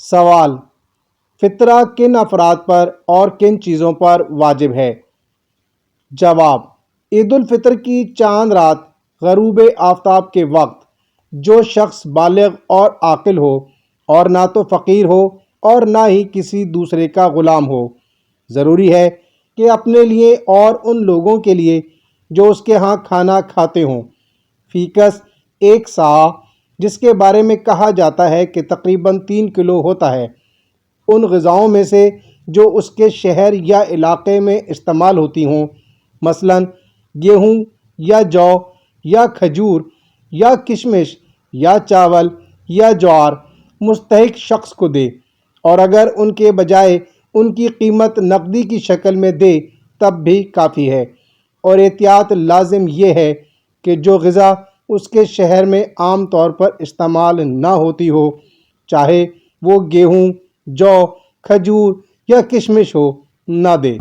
سوال: فطرہ کن افراد پر اور کن چیزوں پر واجب ہے؟ جواب: عید الفطر کی چاند رات غروب آفتاب کے وقت جو شخص بالغ اور عاقل ہو اور نہ تو فقیر ہو اور نہ ہی کسی دوسرے کا غلام ہو، ضروری ہے کہ اپنے لیے اور ان لوگوں کے لیے جو اس کے ہاں کھانا کھاتے ہوں، فی کس ایک صاع، جس کے بارے میں کہا جاتا ہے کہ تقریباً 3 کلو ہوتا ہے، ان غذاؤں میں سے جو اس کے شہر یا علاقے میں استعمال ہوتی ہوں، مثلاً گیہوں یا جو یا کھجور یا کشمش یا چاول یا جوار، مستحق شخص کو دے، اور اگر ان کے بجائے ان کی قیمت نقدی کی شکل میں دے تب بھی کافی ہے۔ اور احتیاط لازم یہ ہے کہ جو غذا اس کے شہر میں عام طور پر استعمال نہ ہوتی ہو، چاہے وہ گیہوں، جو، کھجور یا کشمش ہو، نہ دے۔